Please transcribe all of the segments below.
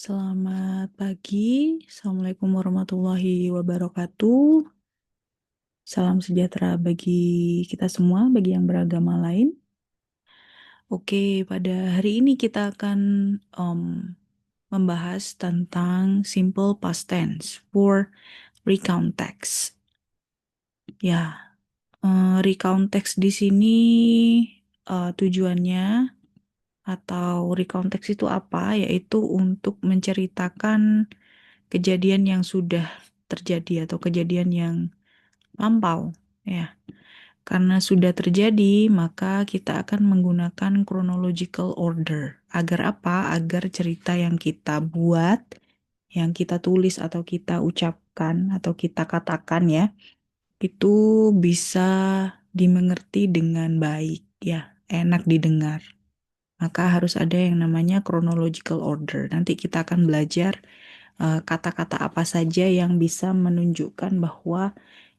Selamat pagi, Assalamualaikum warahmatullahi wabarakatuh. Salam sejahtera bagi kita semua, bagi yang beragama lain. Oke, pada hari ini kita akan em, membahas tentang simple past tense for recount text. Ya, recount text di sini tujuannya atau recount text itu apa? Yaitu untuk menceritakan kejadian yang sudah terjadi atau kejadian yang lampau, ya. Karena sudah terjadi, maka kita akan menggunakan chronological order. Agar apa? Agar cerita yang kita buat, yang kita tulis atau kita ucapkan atau kita katakan ya, itu bisa dimengerti dengan baik, ya, enak didengar. Maka harus ada yang namanya chronological order. Nanti kita akan belajar kata-kata apa saja yang bisa menunjukkan bahwa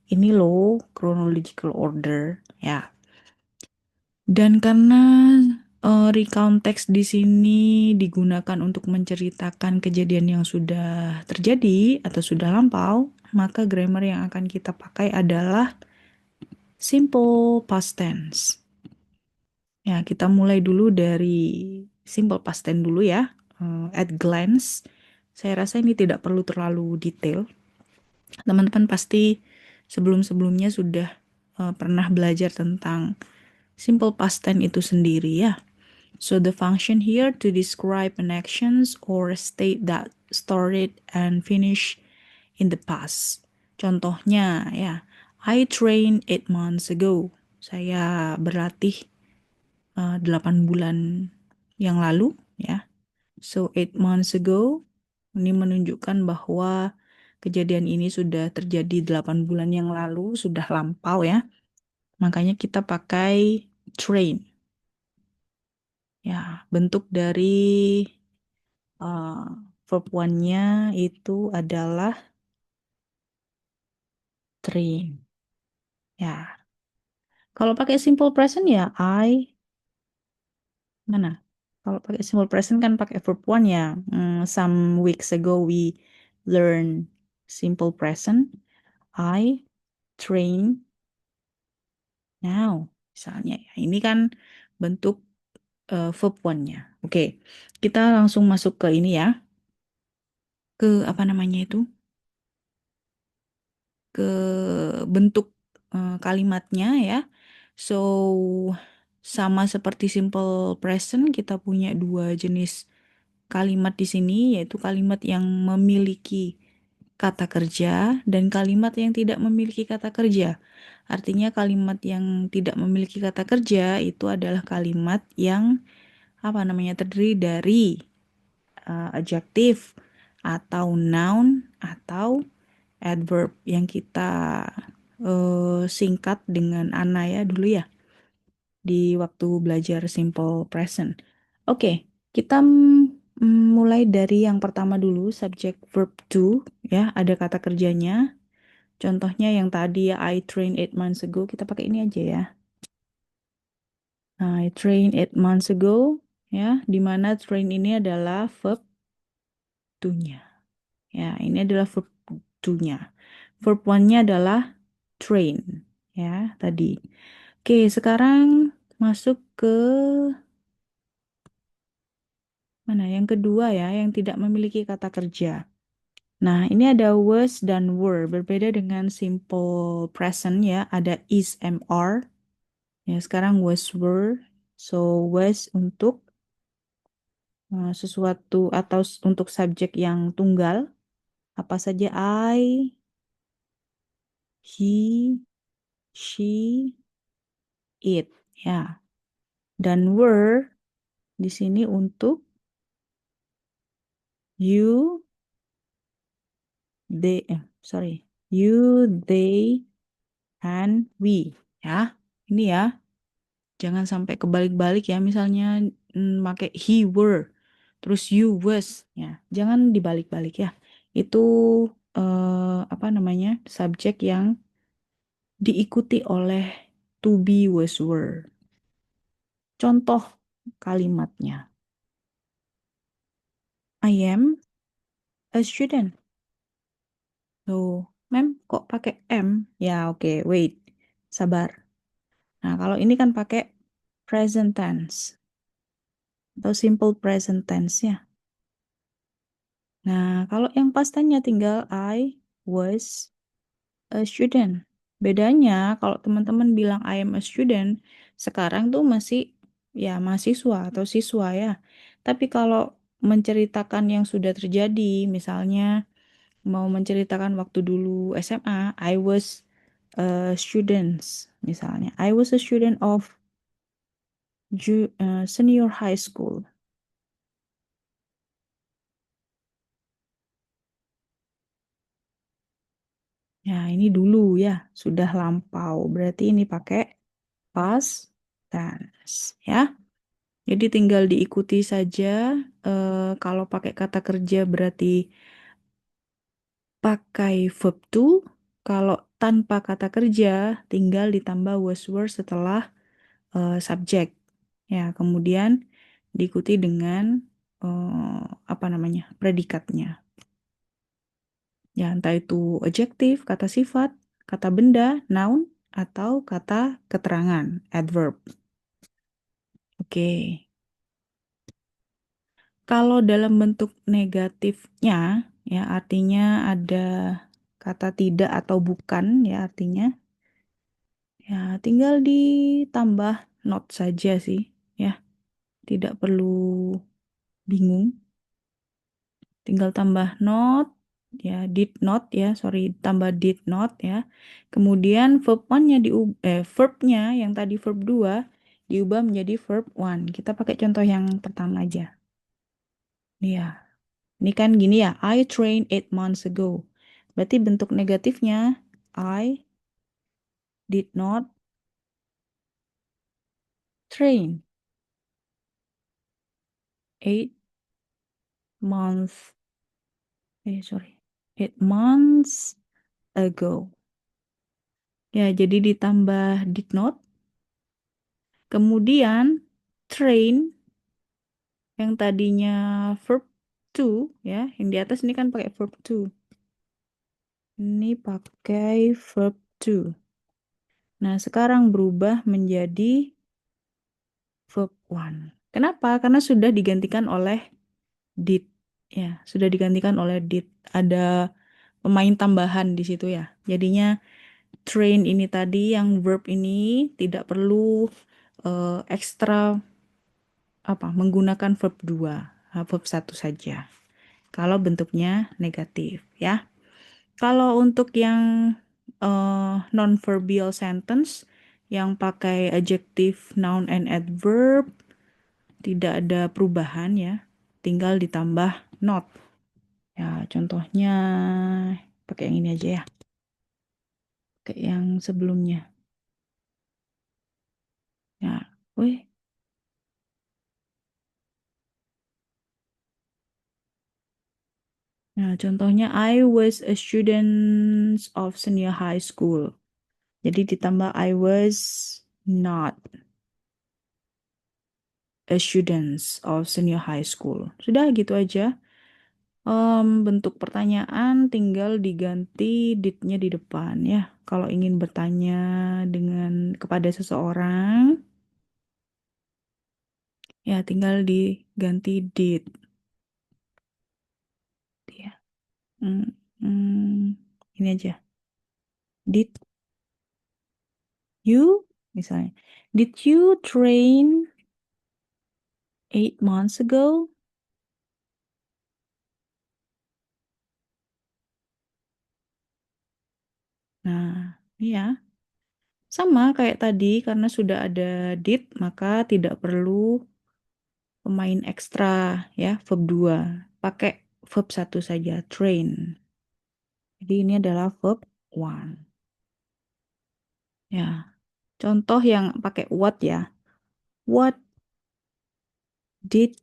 ini loh chronological order, ya. Dan karena recount text di sini digunakan untuk menceritakan kejadian yang sudah terjadi atau sudah lampau, maka grammar yang akan kita pakai adalah simple past tense. Ya, kita mulai dulu dari simple past tense dulu ya. At glance, saya rasa ini tidak perlu terlalu detail. Teman-teman pasti sebelum-sebelumnya sudah pernah belajar tentang simple past tense itu sendiri ya. So the function here to describe an actions or a state that started and finished in the past. Contohnya ya, I trained 8 months ago. Saya berlatih 8 bulan yang lalu ya. So 8 months ago ini menunjukkan bahwa kejadian ini sudah terjadi 8 bulan yang lalu, sudah lampau ya. Makanya kita pakai train. Ya, bentuk dari uh, verb one-nya itu adalah train. Ya, kalau pakai simple present ya mana? Kalau pakai simple present kan pakai verb one ya. Some weeks ago we learn simple present. I train now. Misalnya ya. Ini kan bentuk verb one-nya. Oke, kita langsung masuk ke ini ya. Ke apa namanya itu? Ke bentuk kalimatnya ya. So, sama seperti simple present, kita punya dua jenis kalimat di sini, yaitu kalimat yang memiliki kata kerja dan kalimat yang tidak memiliki kata kerja. Artinya kalimat yang tidak memiliki kata kerja itu adalah kalimat yang apa namanya terdiri dari adjektif atau noun atau adverb yang kita singkat dengan ana ya dulu ya di waktu belajar simple present. Oke, kita mulai dari yang pertama dulu, subject verb to ya, ada kata kerjanya. Contohnya yang tadi ya, I trained 8 months ago, kita pakai ini aja ya. I trained 8 months ago, ya, di mana train ini adalah verb to-nya. Ya, ini adalah verb to-nya. Verb one-nya adalah train, ya, tadi. Oke, sekarang masuk ke mana? Yang kedua ya, yang tidak memiliki kata kerja. Nah, ini ada was dan were. Berbeda dengan simple present ya. Ada is, am, are. Ya, sekarang was, were. So, was untuk sesuatu atau untuk subjek yang tunggal. Apa saja I, he, she, it. Ya. Dan were di sini untuk you, they, sorry. You, they, and we. Ya, ini ya. Jangan sampai kebalik-balik ya. Misalnya pakai he were, terus you was. Ya, jangan dibalik-balik ya. Itu apa namanya subjek yang diikuti oleh to be, was, were. Contoh kalimatnya. I am. a student. Tuh, mem kok pakai am? Ya, oke, wait. Sabar. Nah, kalau ini kan pakai present tense atau simple present tense ya. Nah, kalau yang pastannya tinggal I was a student. Bedanya kalau teman-teman bilang I am a student, sekarang tuh masih ya mahasiswa atau siswa ya. Tapi kalau menceritakan yang sudah terjadi, misalnya mau menceritakan waktu dulu SMA, I was a students misalnya. I was a student of senior high school. Ya, ini dulu ya, sudah lampau. Berarti ini pakai past tense ya. Jadi tinggal diikuti saja. Kalau pakai kata kerja berarti pakai verb to. Kalau tanpa kata kerja tinggal ditambah was were setelah subjek. Ya, kemudian diikuti dengan apa namanya? Predikatnya. Ya, entah itu adjektif, kata sifat, kata benda, noun, atau kata keterangan, adverb. Oke. Kalau dalam bentuk negatifnya, ya artinya ada kata tidak atau bukan, ya artinya, ya tinggal ditambah not saja sih, ya. Tidak perlu bingung, tinggal tambah not, ya did not, ya sorry, tambah did not, ya. Kemudian verbnya yang tadi verb 2 diubah menjadi verb one. Kita pakai contoh yang pertama aja. Iya. Ini kan gini ya, I trained 8 months ago. Berarti bentuk negatifnya, I did not train 8 months, sorry, 8 months ago. Ya, jadi ditambah did not, kemudian train yang tadinya verb to, ya, yang di atas ini kan pakai verb to. Ini pakai verb to. Nah, sekarang berubah menjadi verb one. Kenapa? Karena sudah digantikan oleh did. Ya, sudah digantikan oleh did. Ada pemain tambahan di situ ya. Jadinya train ini tadi yang verb ini tidak perlu ekstra apa menggunakan verb 2, verb satu saja. Kalau bentuknya negatif ya. Kalau untuk yang non-verbal sentence yang pakai adjective, noun, and adverb tidak ada perubahan ya. Tinggal ditambah not. Ya, contohnya pakai yang ini aja ya. Kayak yang sebelumnya. Ya, wih. Nah, contohnya I was a student of senior high school. Jadi ditambah I was not a student of senior high school. Sudah gitu aja. Bentuk pertanyaan tinggal diganti did-nya di depan ya. Kalau ingin bertanya dengan kepada seseorang, ya tinggal diganti did. Ya. Hmm, ini aja. Did you, misalnya, did you train 8 months ago? Nah, iya. Sama kayak tadi, karena sudah ada did, maka tidak perlu pemain ekstra ya, verb 2. Pakai verb satu saja, train. Jadi ini adalah verb one. Ya, contoh yang pakai what ya. What did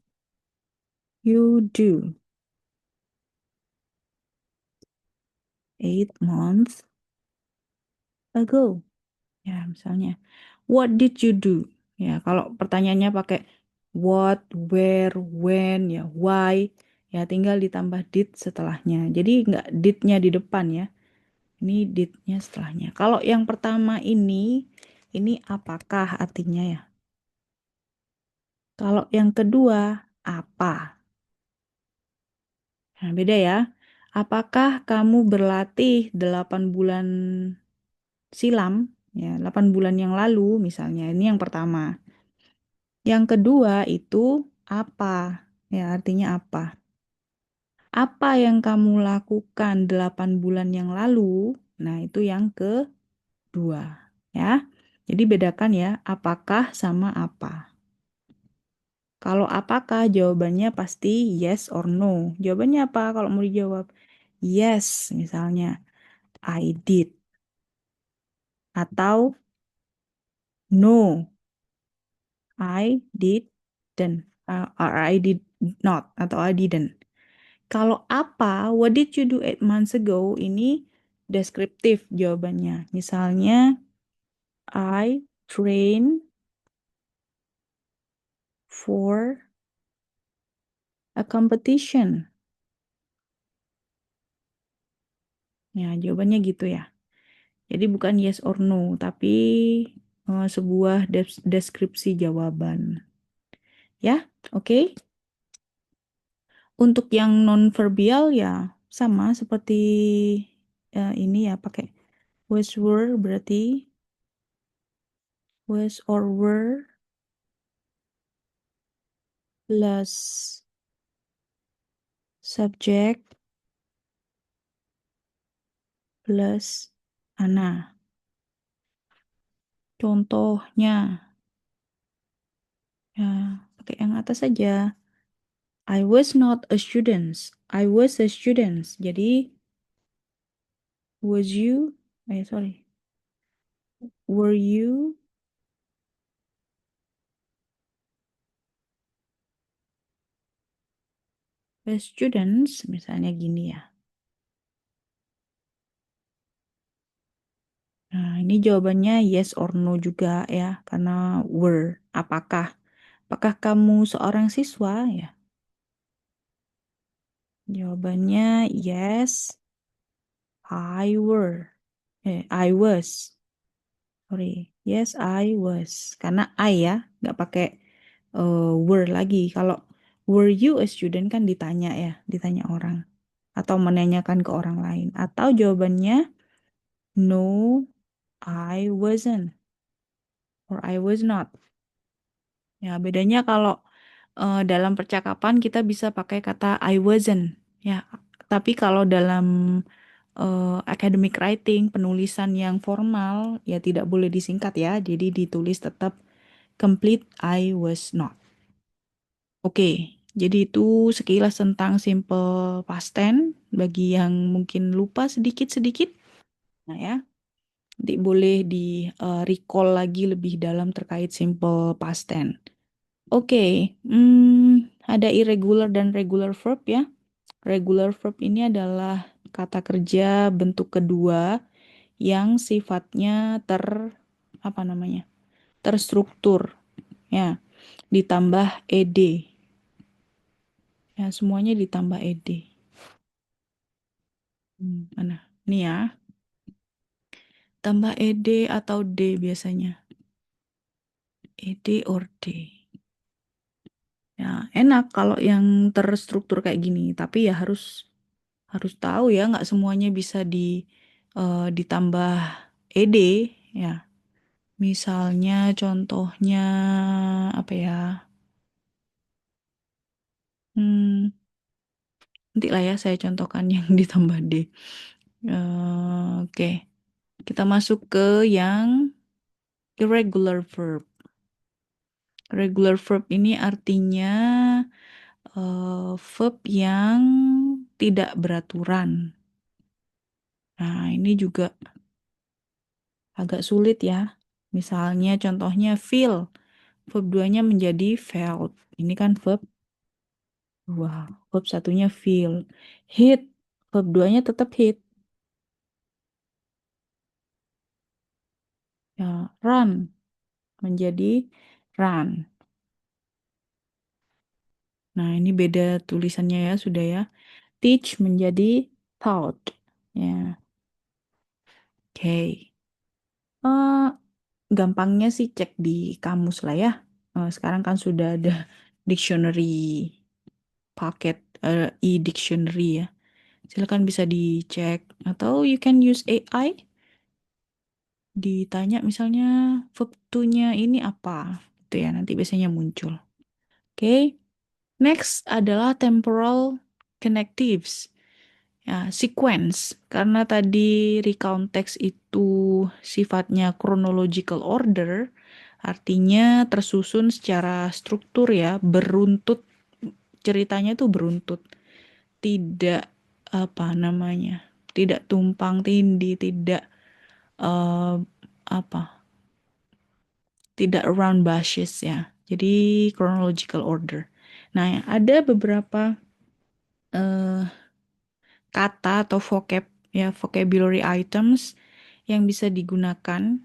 you do 8 months ago? Ya, misalnya, what did you do? Ya, kalau pertanyaannya pakai what, where, when, ya, why, Ya, tinggal ditambah did setelahnya. Jadi nggak didnya di depan ya. Ini didnya setelahnya. Kalau yang pertama ini apakah artinya ya? Kalau yang kedua, apa? Nah, beda ya. Apakah kamu berlatih 8 bulan silam? Ya, 8 bulan yang lalu misalnya. Ini yang pertama. Yang kedua itu apa? Ya, artinya apa? Apa yang kamu lakukan 8 bulan yang lalu? Nah, itu yang kedua. Ya. Jadi bedakan ya, apakah sama apa. Kalau apakah jawabannya pasti yes or no. Jawabannya apa kalau mau dijawab? Yes, misalnya I did. Atau no, I didn't. Or I did not. Atau I didn't. Kalau apa, what did you do 8 months ago? Ini deskriptif jawabannya. Misalnya, I train for a competition. Ya, jawabannya gitu ya. Jadi bukan yes or no, tapi sebuah deskripsi jawaban. Ya, oke. Untuk yang non-verbal ya sama seperti ini ya pakai was were berarti was or were plus subject plus ana. Contohnya ya pakai yang atas saja. I was not a student. I was a student. Jadi was you? Sorry. Were you a student? Misalnya gini ya. Nah, ini jawabannya yes or no juga ya, karena were. Apakah? Apakah kamu seorang siswa? Ya, jawabannya yes, I were. I was. Sorry. Yes, I was. Karena I ya, nggak pakai were lagi. Kalau were you a student kan ditanya ya, ditanya orang. Atau menanyakan ke orang lain. Atau jawabannya no, I wasn't. Or I was not. Ya, bedanya kalau dalam percakapan kita bisa pakai kata I wasn't. Ya, tapi kalau dalam academic writing, penulisan yang formal, ya tidak boleh disingkat ya. Jadi ditulis tetap complete I was not. Oke, jadi itu sekilas tentang simple past tense bagi yang mungkin lupa sedikit-sedikit. Nah ya, nanti boleh di recall lagi lebih dalam terkait simple past tense. Oke, ada irregular dan regular verb ya. Regular verb ini adalah kata kerja bentuk kedua yang sifatnya apa namanya? Terstruktur ya, ditambah ed. Ya, semuanya ditambah ed. Mana? Ini ya, tambah ed atau d biasanya. Ed or d. Ya, enak kalau yang terstruktur kayak gini, tapi ya harus harus tahu ya, nggak semuanya bisa ditambah ed ya. Misalnya contohnya apa ya? Hmm, nanti lah ya saya contohkan yang ditambah D. Oke, kita masuk ke yang irregular verb. Regular verb ini artinya verb yang tidak beraturan. Nah, ini juga agak sulit ya. Misalnya contohnya feel, verb duanya menjadi felt. Ini kan verb dua. Verb satunya feel. Hit, verb duanya tetap hit. Ya, run menjadi run. Nah, ini beda tulisannya ya, sudah ya. Teach menjadi taught. Ya, oke. Eh, gampangnya sih cek di kamus lah ya. Sekarang kan sudah ada dictionary paket e-dictionary ya. Silakan bisa dicek atau you can use AI. Ditanya misalnya verb to-nya ini apa, gitu ya. Nanti biasanya muncul. Oke. Next adalah temporal connectives. Ya, sequence. Karena tadi recount text itu sifatnya chronological order, artinya tersusun secara struktur ya, beruntut. Ceritanya itu beruntut. Tidak apa namanya? Tidak tumpang tindih, tidak eh, apa? Tidak around bushes ya. Jadi chronological order. Nah, ada beberapa eh, kata atau vocabulary items yang bisa digunakan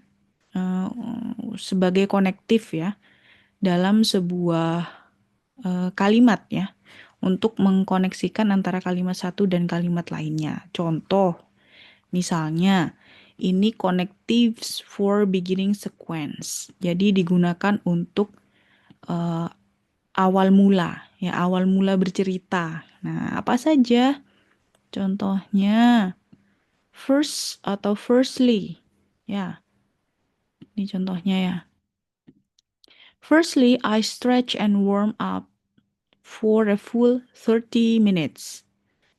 eh, sebagai konektif ya dalam sebuah kalimat ya untuk mengkoneksikan antara kalimat satu dan kalimat lainnya. Contoh, misalnya ini connectives for beginning sequence. Jadi digunakan untuk eh, awal mula ya, awal mula bercerita. Nah, apa saja? Contohnya first atau firstly. Ya, ini contohnya ya. Firstly, I stretch and warm up for a full 30 minutes.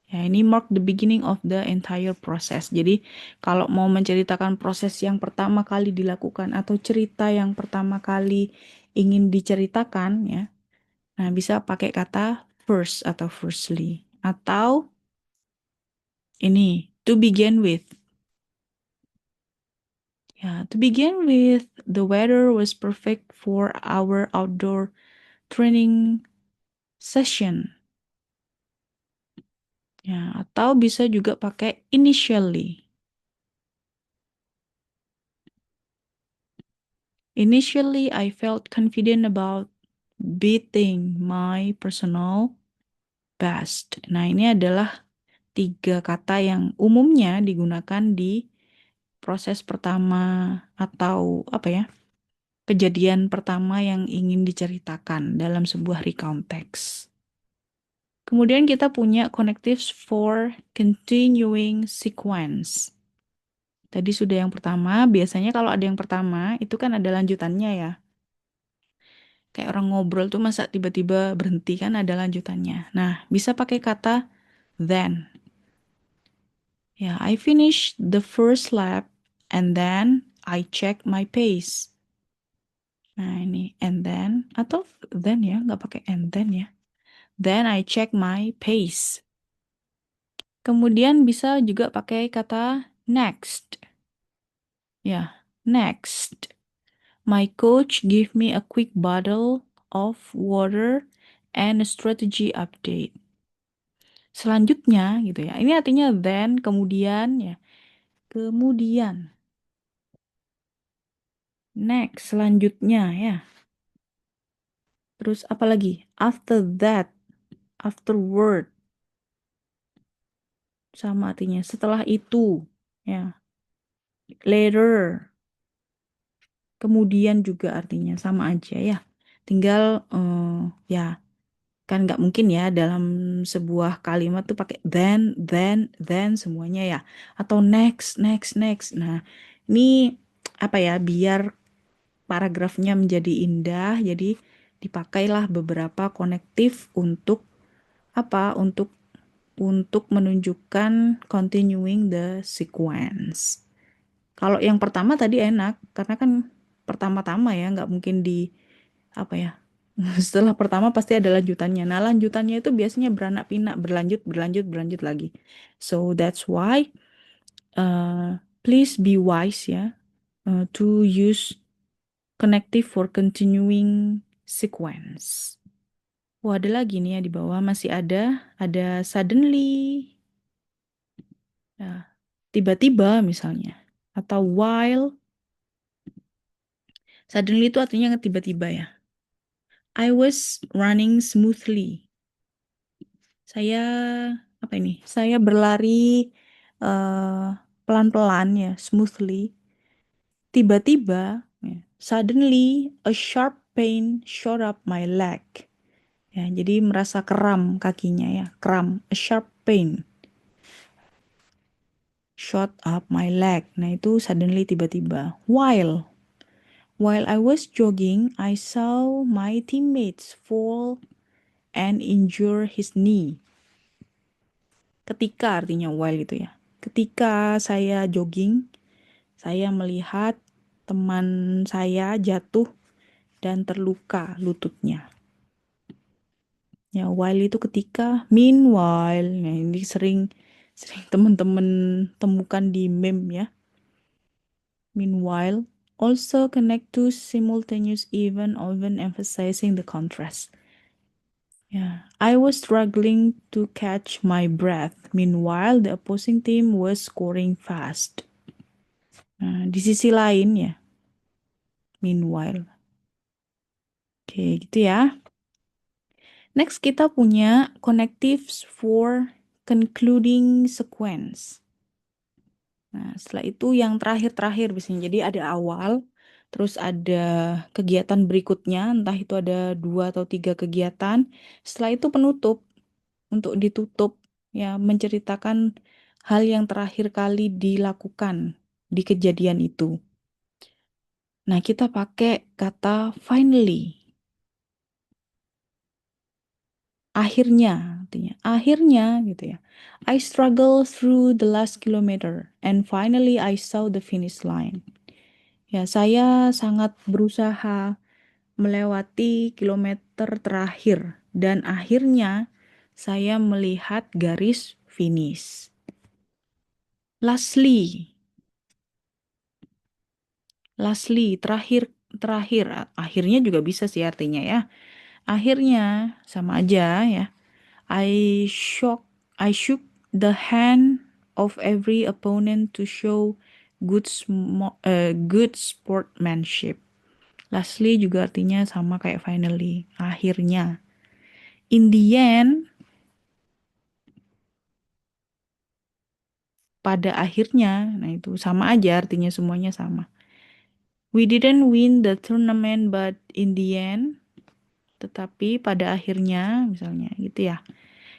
Ya, ini mark the beginning of the entire process. Jadi, kalau mau menceritakan proses yang pertama kali dilakukan atau cerita yang pertama kali ingin diceritakan ya. Nah, bisa pakai kata first atau firstly atau ini to begin with. Ya, to begin with, the weather was perfect for our outdoor training session. Ya, atau bisa juga pakai initially. Initially, I felt confident about beating my personal best. Nah, ini adalah tiga kata yang umumnya digunakan di proses pertama atau apa ya, kejadian pertama yang ingin diceritakan dalam sebuah recount text. Kemudian kita punya connectives for continuing sequence. Tadi sudah yang pertama, biasanya kalau ada yang pertama, itu kan ada lanjutannya ya. Kayak orang ngobrol tuh masa tiba-tiba berhenti kan ada lanjutannya. Nah, bisa pakai kata then. Ya, I finished the first lap and then I check my pace. Nah, ini and then atau then ya, nggak pakai and then ya. Then I check my pace. Kemudian bisa juga pakai kata next. Ya, next. My coach gave me a quick bottle of water and a strategy update. Selanjutnya gitu ya. Ini artinya then, kemudian ya. Kemudian. Next, selanjutnya ya. Terus apa lagi? After that, afterward. Sama artinya setelah itu. Ya. Later. Kemudian juga artinya sama aja ya. Tinggal ya kan nggak mungkin ya dalam sebuah kalimat tuh pakai then semuanya ya. Atau next, next, next. Nah, ini apa ya biar paragrafnya menjadi indah, jadi dipakailah beberapa konektif untuk apa? Untuk menunjukkan continuing the sequence. Kalau yang pertama tadi enak, karena kan pertama-tama ya, nggak mungkin di apa ya. Setelah pertama pasti ada lanjutannya. Nah, lanjutannya itu biasanya beranak pinak, berlanjut, berlanjut, berlanjut lagi. So that's why please be wise ya to use connective for continuing sequence. Wah, ada lagi nih ya di bawah masih ada suddenly, ya, tiba-tiba misalnya, atau while. Suddenly itu artinya tiba-tiba ya. I was running smoothly. Saya apa ini? Saya berlari eh, pelan-pelan ya, smoothly. Tiba-tiba, ya, suddenly a sharp pain shot up my leg. Ya, jadi merasa kram kakinya ya, kram, a sharp pain shot up my leg. Nah, itu suddenly tiba-tiba. While I was jogging, I saw my teammates fall and injure his knee. Ketika artinya while itu ya. Ketika saya jogging, saya melihat teman saya jatuh dan terluka lututnya. Ya, while itu ketika, meanwhile, nah ini sering sering teman-teman temukan di meme ya. Meanwhile, also connect to simultaneous even often emphasizing the contrast. Yeah, I was struggling to catch my breath. Meanwhile, the opposing team was scoring fast. Nah, di sisi lain ya, meanwhile. Oke, gitu ya. Next kita punya connectives for concluding sequence. Nah, setelah itu yang terakhir-terakhir biasanya. Jadi ada awal, terus ada kegiatan berikutnya, entah itu ada 2 atau 3 kegiatan. Setelah itu penutup, untuk ditutup, ya menceritakan hal yang terakhir kali dilakukan di kejadian itu. Nah, kita pakai kata finally. Akhirnya, artinya akhirnya gitu ya. I struggle through the last kilometer and finally I saw the finish line. Ya, saya sangat berusaha melewati kilometer terakhir dan akhirnya saya melihat garis finish. Lastly, terakhir terakhir akhirnya juga bisa sih artinya ya. Akhirnya sama aja ya. I shook I shook the hand of every opponent to show good sportsmanship. Lastly juga artinya sama kayak finally, akhirnya. In the end, pada akhirnya, nah itu sama aja artinya semuanya sama. We didn't win the tournament but in the end, tetapi pada akhirnya misalnya gitu ya.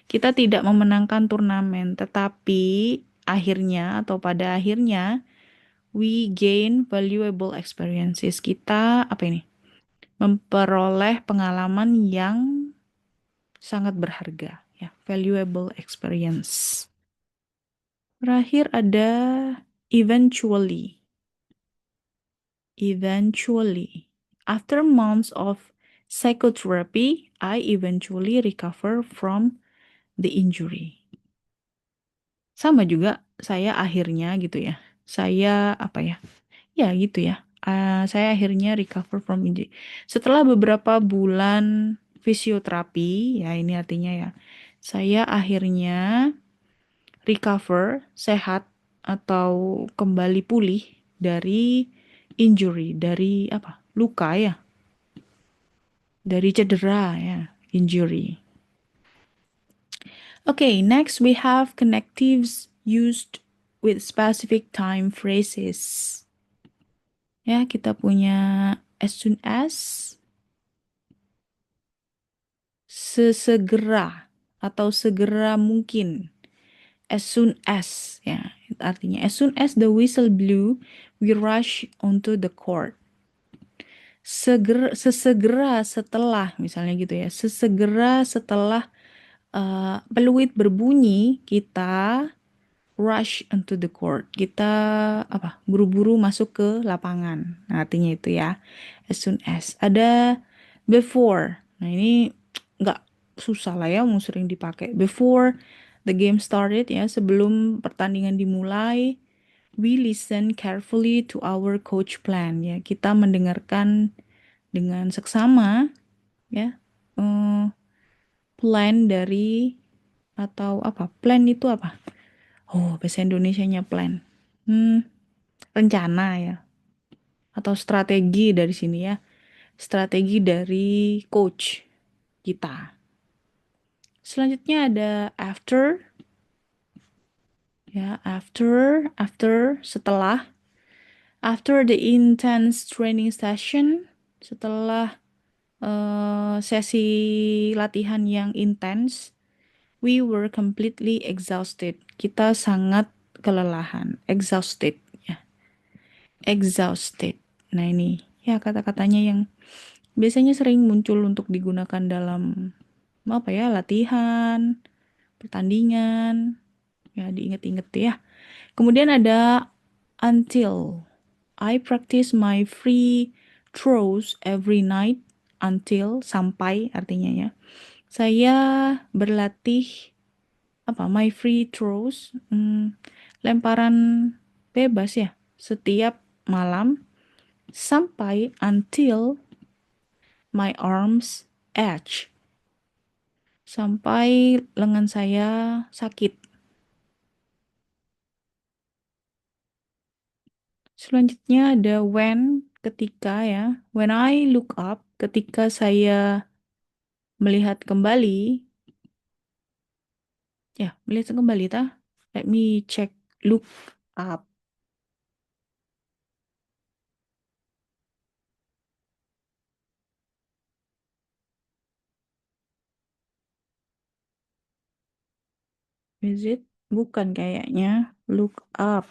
Kita tidak memenangkan turnamen, tetapi akhirnya atau pada akhirnya we gain valuable experiences. Kita apa ini? Memperoleh pengalaman yang sangat berharga ya, valuable experience. Terakhir ada eventually. Eventually. After months of psychotherapy, I eventually recover from the injury. Sama juga saya akhirnya gitu ya. Saya apa ya? Ya gitu ya. Saya akhirnya recover from injury. Setelah beberapa bulan fisioterapi, ya ini artinya ya. Saya akhirnya recover, sehat atau kembali pulih dari injury, dari apa? Luka ya, dari cedera ya, injury. Okay, next we have connectives used with specific time phrases. Ya, kita punya as soon as, sesegera atau segera mungkin. As soon as, ya, artinya as soon as the whistle blew, we rush onto the court. Sesegera setelah, misalnya gitu ya, sesegera setelah peluit berbunyi, kita rush into the court. Kita apa? Buru-buru masuk ke lapangan. Nah, artinya itu ya. As soon as. Ada before. Nah, ini nggak susah lah ya, mau sering dipakai. Before the game started ya, sebelum pertandingan dimulai, we listen carefully to our coach plan ya. Kita mendengarkan dengan seksama ya. eh, Plan dari atau apa? Plan itu apa? Oh, bahasa Indonesianya plan. Hmm, rencana ya. Atau strategi dari sini ya. Strategi dari coach kita. Selanjutnya ada after, ya, after, setelah, after the intense training session, setelah sesi latihan yang intens, we were completely exhausted. Kita sangat kelelahan, exhausted, ya, exhausted. Nah ini, ya kata-katanya yang biasanya sering muncul untuk digunakan dalam apa ya, latihan, pertandingan, ya diinget-inget ya. Kemudian ada until. I practice my free throws every night. Until, sampai artinya ya. Saya berlatih apa? My free throws, lemparan bebas ya, setiap malam sampai until my arms ache. Sampai lengan saya sakit. Selanjutnya ada when, ketika ya. When I look up, ketika saya melihat kembali, ya, melihat kembali tah. Let me check look up. Is it? Bukan kayaknya. Look up.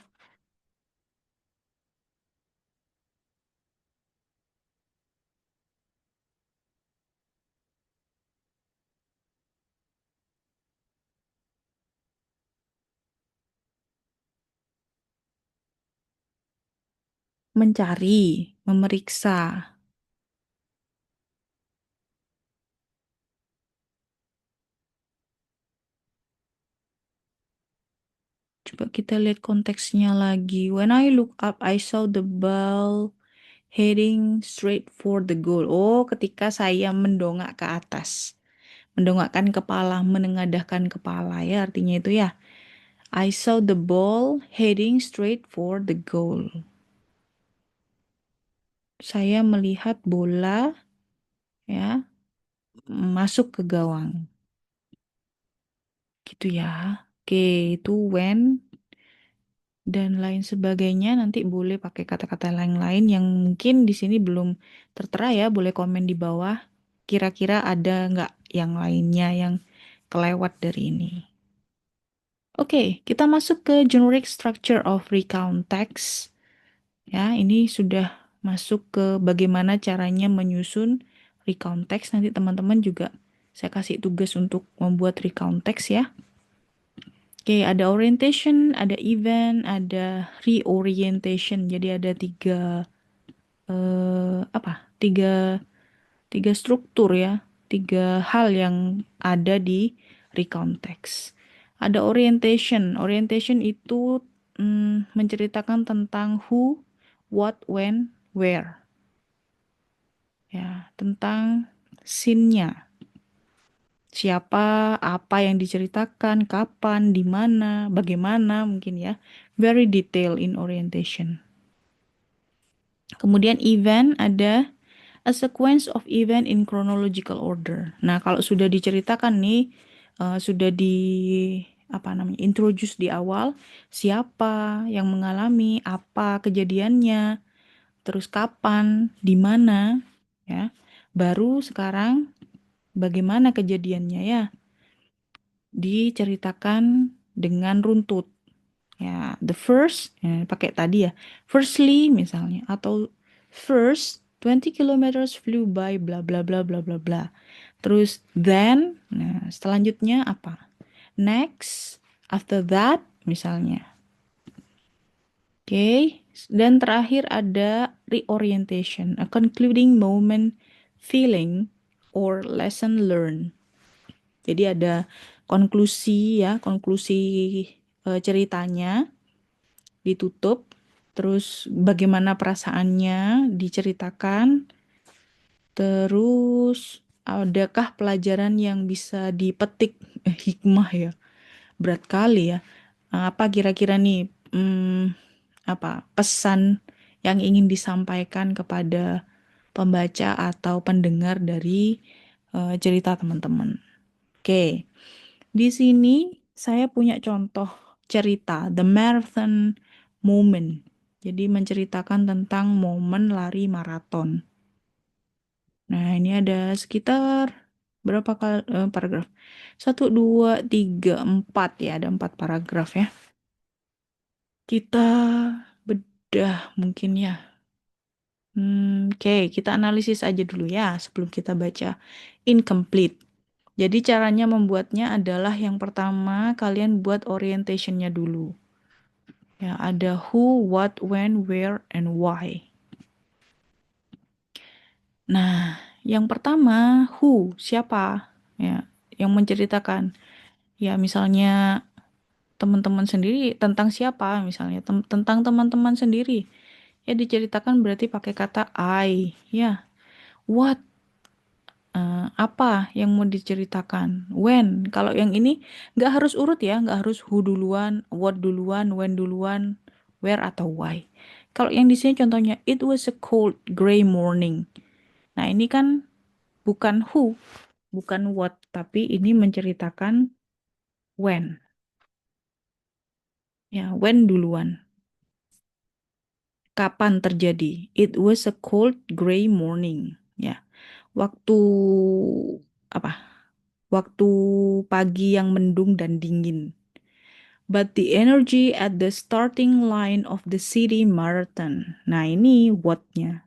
Mencari, memeriksa. Coba kita lihat konteksnya lagi. When I look up, I saw the ball heading straight for the goal. Oh, ketika saya mendongak ke atas. Mendongakkan kepala, menengadahkan kepala ya artinya itu ya. I saw the ball heading straight for the goal. Saya melihat bola ya masuk ke gawang. Gitu ya. Oke, itu when dan lain sebagainya. Nanti boleh pakai kata-kata lain-lain yang mungkin di sini belum tertera ya. Boleh komen di bawah. Kira-kira ada nggak yang lainnya yang kelewat dari ini? Oke, kita masuk ke generic structure of recount text. Ya, ini sudah masuk ke bagaimana caranya menyusun recount text. Nanti teman-teman juga saya kasih tugas untuk membuat recount text ya. Oke, ada orientation, ada event, ada reorientation. Jadi ada apa? Tiga struktur ya, tiga hal yang ada di recount text. Ada orientation. Orientation itu menceritakan tentang who, what, when, where. Ya, tentang scene-nya. Siapa, apa yang diceritakan, kapan, di mana, bagaimana mungkin ya. Very detail in orientation. Kemudian event ada a sequence of event in chronological order. Nah, kalau sudah diceritakan nih, sudah di apa namanya, introduce di awal, siapa yang mengalami, apa kejadiannya, terus kapan, di mana, ya. Baru sekarang bagaimana kejadiannya ya, diceritakan dengan runtut. Ya, the first, pakai tadi ya. Firstly misalnya atau first 20 kilometers flew by bla bla bla bla bla bla. Terus then, nah selanjutnya apa? Next, after that misalnya. Oke, dan terakhir ada reorientation, a concluding moment, feeling or lesson learned. Jadi ada konklusi ya, konklusi ceritanya ditutup, terus bagaimana perasaannya diceritakan, terus adakah pelajaran yang bisa dipetik, hikmah ya, berat kali ya. Apa kira-kira nih, apa pesan yang ingin disampaikan kepada pembaca atau pendengar dari cerita teman-teman. Oke, di sini saya punya contoh cerita The Marathon Moment. Jadi menceritakan tentang momen lari maraton. Nah, ini ada sekitar berapa paragraf? Satu, dua, tiga, empat ya. Ada empat paragraf ya. Kita bedah mungkin ya. Oke, kita analisis aja dulu ya sebelum kita baca incomplete. Jadi caranya membuatnya adalah yang pertama kalian buat orientationnya dulu. Ya, ada who, what, when, where, and why. Nah, yang pertama who, siapa? Ya, yang menceritakan. Ya, misalnya teman-teman sendiri tentang siapa misalnya tentang teman-teman sendiri. Ya diceritakan berarti pakai kata I. Ya, what, apa yang mau diceritakan? When? Kalau yang ini nggak harus urut ya, nggak harus who duluan, what duluan, when duluan, where atau why. Kalau yang di sini contohnya, it was a cold gray morning. Nah ini kan bukan who, bukan what, tapi ini menceritakan when. Ya, when duluan. Kapan terjadi? It was a cold gray morning. Ya, waktu apa? Waktu pagi yang mendung dan dingin. But the energy at the starting line of the city marathon. Nah, ini what-nya.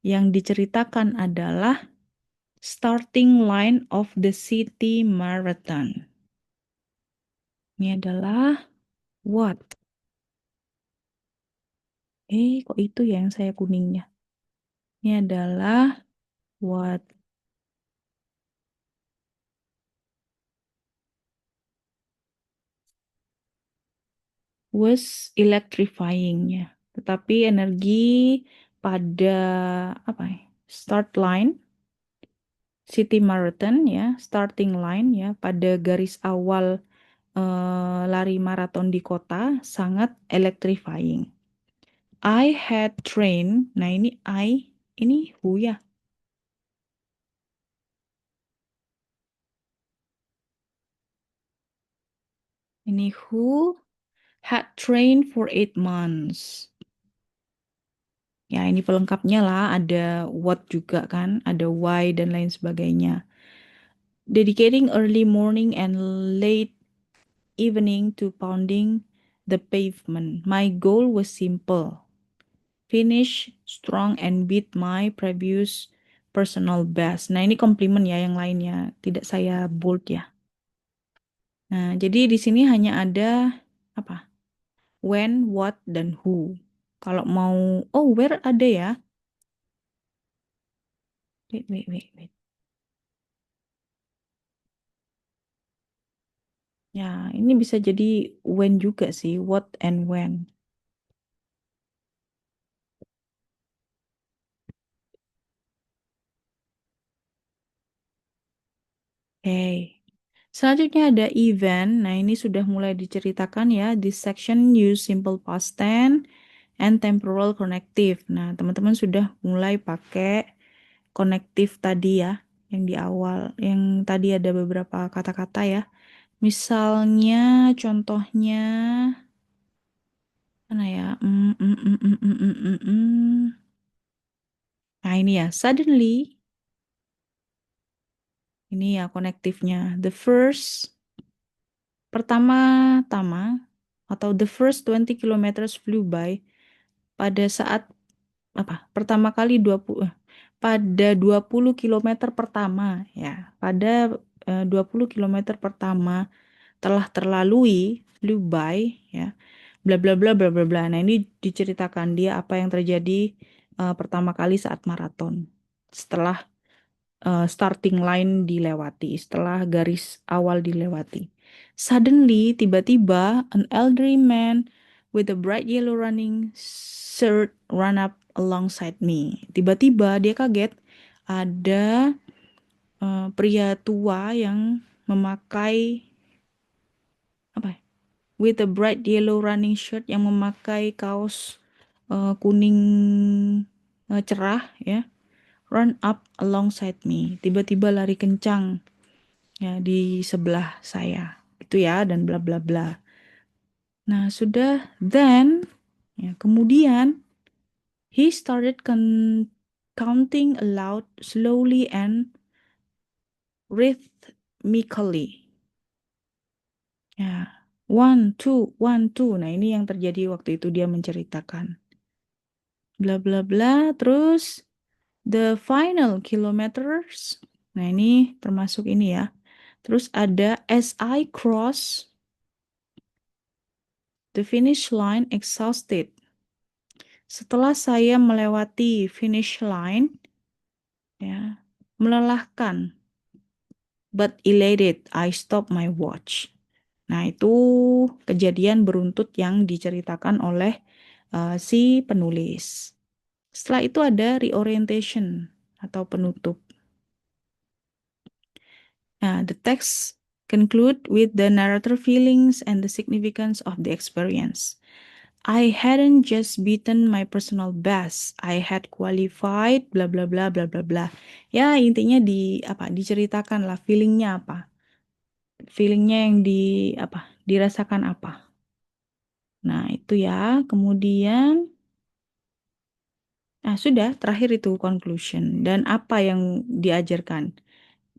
Yang diceritakan adalah starting line of the city marathon. Ini adalah what? Kok itu ya yang saya kuningnya? Ini adalah what was electrifying ya. Tetapi energi pada apa ya? Start line City Marathon ya, starting line ya, pada garis awal lari maraton di kota sangat electrifying. I had trained, nah ini ini who ya, ini who had trained for 8 months. Ya ini pelengkapnya lah, ada what juga kan, ada why dan lain sebagainya. Dedicating early morning and late evening to pounding the pavement. My goal was simple. Finish strong and beat my previous personal best. Nah, ini komplimen ya yang lainnya. Tidak saya bold ya. Nah, jadi di sini hanya ada apa? When, what, dan who. Kalau mau, oh, where ada ya. Wait, wait, wait, wait. Ya, ini bisa jadi when juga sih. What and when. Oke. Selanjutnya ada event. Nah, ini sudah mulai diceritakan ya. This section use simple past tense and temporal connective. Nah, teman-teman sudah mulai pakai connective tadi ya, yang di awal. Yang tadi ada beberapa kata-kata ya. Misalnya, contohnya, mana ya? Nah, ini ya. Suddenly, ini ya konektifnya. The first, pertama-tama, atau the first 20 kilometers flew by pada saat apa pertama kali 20 pada 20 kilometer pertama ya pada 20 kilometer pertama telah terlalui flew by ya bla bla bla bla bla bla. Nah ini diceritakan dia apa yang terjadi pertama kali saat maraton setelah starting line dilewati, setelah garis awal dilewati. Suddenly, tiba-tiba, an elderly man with a bright yellow running shirt run up alongside me. Tiba-tiba dia kaget ada pria tua yang memakai apa? Ya, with a bright yellow running shirt yang memakai kaos kuning cerah ya. Run up alongside me. Tiba-tiba lari kencang ya di sebelah saya. Itu ya dan bla bla bla. Nah, sudah then ya kemudian he started counting aloud slowly and rhythmically. Ya, one, two, one, two. Nah, ini yang terjadi waktu itu dia menceritakan. Bla bla bla. Terus the final kilometers. Nah, ini termasuk ini ya. Terus ada as I cross the finish line exhausted. Setelah saya melewati finish line, ya, melelahkan, but elated, I stop my watch. Nah, itu kejadian beruntut yang diceritakan oleh si penulis. Setelah itu ada reorientation atau penutup. Nah, the text conclude with the narrator feelings and the significance of the experience. I hadn't just beaten my personal best, I had qualified bla bla bla bla bla bla. Ya, intinya di apa? Diceritakan lah feelingnya apa. Feelingnya yang dirasakan apa. Nah, itu ya. Kemudian nah, sudah terakhir itu conclusion dan apa yang diajarkan.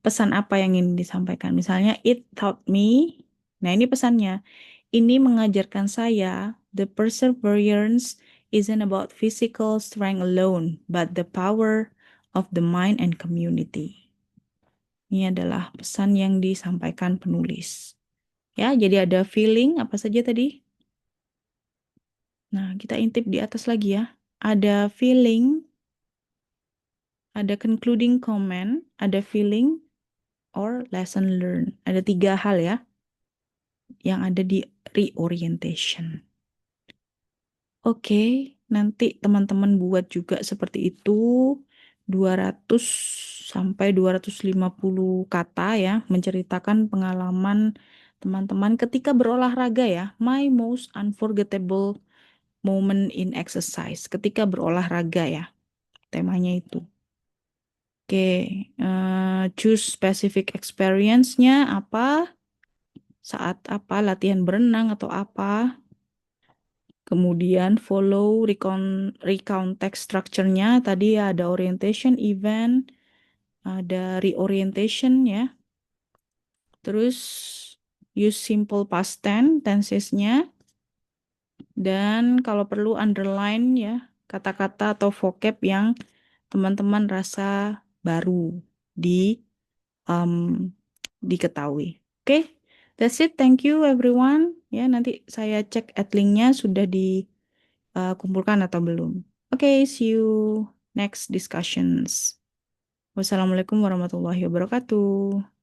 Pesan apa yang ingin disampaikan. Misalnya, it taught me. Nah, ini pesannya. Ini mengajarkan saya, the perseverance isn't about physical strength alone, but the power of the mind and community. Ini adalah pesan yang disampaikan penulis. Ya, jadi ada feeling apa saja tadi? Nah, kita intip di atas lagi ya. Ada feeling, ada concluding comment, ada feeling, or lesson learned. Ada tiga hal ya yang ada di reorientation. Oke, nanti teman-teman buat juga seperti itu 200 sampai 250 kata ya, menceritakan pengalaman teman-teman ketika berolahraga ya. My most unforgettable moment in exercise. Ketika berolahraga ya, temanya itu. Oke, choose specific experience-nya apa, saat apa, latihan berenang atau apa. Kemudian follow recount text structure-nya. Tadi ada orientation, event, ada reorientation ya. Terus use simple past tenses-nya. Dan kalau perlu underline ya kata-kata atau vocab yang teman-teman rasa baru di um, diketahui. Oke, that's it. Thank you everyone. Ya, nanti saya cek at link-nya sudah dikumpulkan atau belum. Oke, see you next discussions. Wassalamualaikum warahmatullahi wabarakatuh.